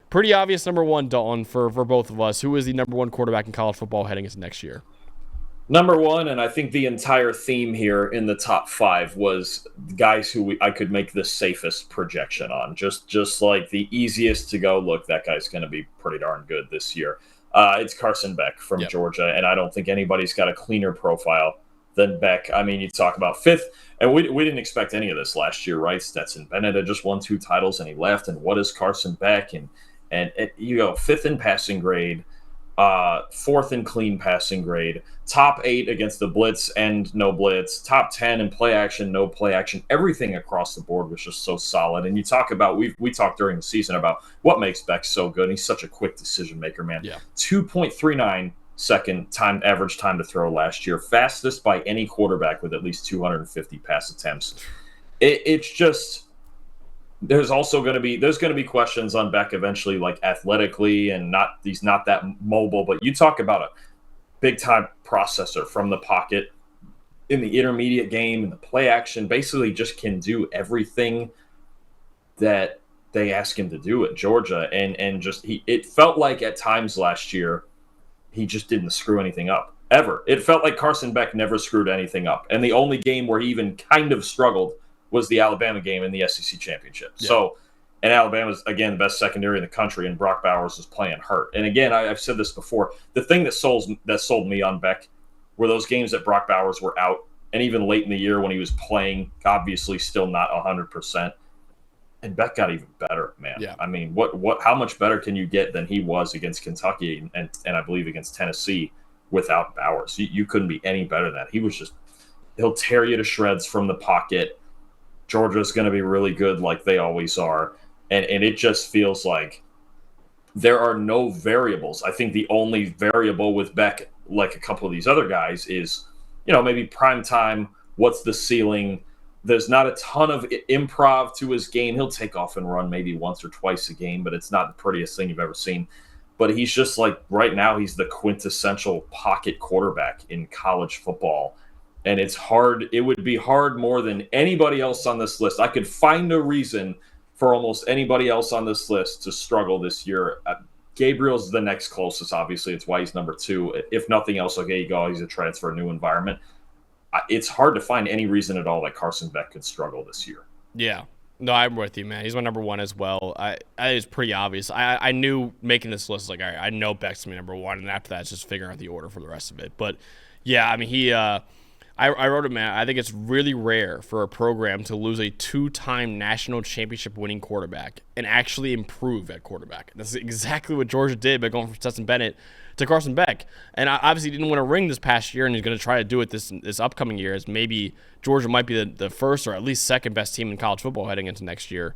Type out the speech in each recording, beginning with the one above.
Pretty obvious number one, Dalton, for both of us. Who is the number one quarterback in college football heading into next year? Number one, and I think the entire theme here in the top five was guys who I could make the safest projection on. Just like the easiest to go, look, that guy's going to be pretty darn good this year. It's Carson Beck from Georgia, and I don't think anybody's got a cleaner profile than Beck. I mean, you talk about fifth, and we didn't expect any of this last year, right? Stetson Bennett had just won 2 titles, and he left, and what is Carson Beck? And you go fifth in passing grade, fourth in clean passing grade, top 8 against the blitz and no blitz, top 10 in play action, no play action. Everything across the board was just so solid. And you talk about, we talked during the season about what makes Beck so good. He's such a quick decision maker, man. Yeah. 2.39 second time average time to throw last year, fastest by any quarterback with at least 250 pass attempts. It's just, there's going to be questions on Beck eventually, like athletically, and he's not that mobile. But you talk about a big time processor from the pocket in the intermediate game and the play action, basically just can do everything that they ask him to do at Georgia. And just it felt like at times last year he just didn't screw anything up ever. It felt like Carson Beck never screwed anything up. And the only game where he even kind of struggled was the Alabama game in the SEC championship. Yeah. So, and Alabama's, again, the best secondary in the country, and Brock Bowers was playing hurt. And again, I've said this before, the thing that sold me on Beck were those games that Brock Bowers were out, and even late in the year when he was playing, obviously still not 100%. And Beck got even better, man. Yeah. I mean, how much better can you get than he was against Kentucky and I believe against Tennessee without Bowers? You couldn't be any better than that. He was just, he'll tear you to shreds from the pocket. Georgia's going to be really good like they always are. And it just feels like there are no variables. I think the only variable with Beck, like a couple of these other guys, is, maybe prime time. What's the ceiling? There's not a ton of improv to his game. He'll take off and run maybe once or twice a game, but it's not the prettiest thing you've ever seen. But he's just like, right now, he's the quintessential pocket quarterback in college football. And it's hard. It would be hard more than anybody else on this list. I could find a reason for almost anybody else on this list to struggle this year. Gabriel's the next closest, obviously. It's why he's number 2. If nothing else, okay, you go, he's a transfer, new environment. It's hard to find any reason at all that Carson Beck could struggle this year. Yeah. No, I'm with you, man. He's my number 1 as well. It's pretty obvious. I knew making this list, like, I know Beck's my number 1, and after that, it's just figuring out the order for the rest of it. But, yeah, I mean, I wrote it, man. I think it's really rare for a program to lose a 2-time national championship winning quarterback and actually improve at quarterback. That's exactly what Georgia did by going from Stetson Bennett to Carson Beck. And obviously didn't win a ring this past year, and he's going to try to do it this upcoming year, as maybe Georgia might be the first or at least second best team in college football heading into next year.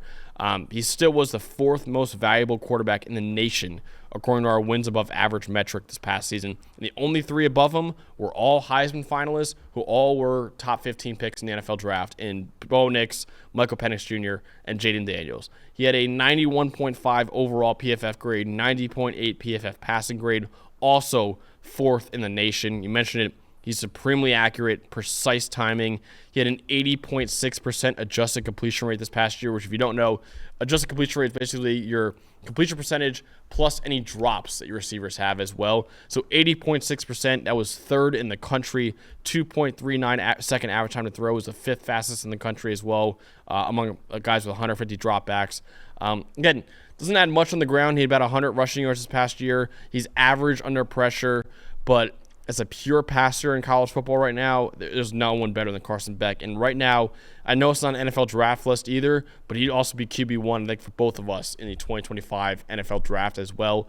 He still was the 4th most valuable quarterback in the nation, according to our wins above average metric this past season. And the only 3 above him were all Heisman finalists, who all were top 15 picks in the NFL draft, in Bo Nix, Michael Penix Jr., and Jaden Daniels. He had a 91.5 overall PFF grade, 90.8 PFF passing grade, also 4th in the nation. You mentioned it. He's supremely accurate, precise timing. He had an 80.6% adjusted completion rate this past year, which, if you don't know, adjusted completion rate is basically your completion percentage plus any drops that your receivers have as well. So 80.6%, that was 3rd in the country. 2.39 second average time to throw was the 5th fastest in the country as well, among guys with 150 dropbacks. Again, doesn't add much on the ground. He had about 100 rushing yards this past year. He's average under pressure, but as a pure passer in college football right now, there's no one better than Carson Beck. And right now, I know it's not an NFL draft list either, but he'd also be QB1, I think, for both of us in the 2025 NFL draft as well.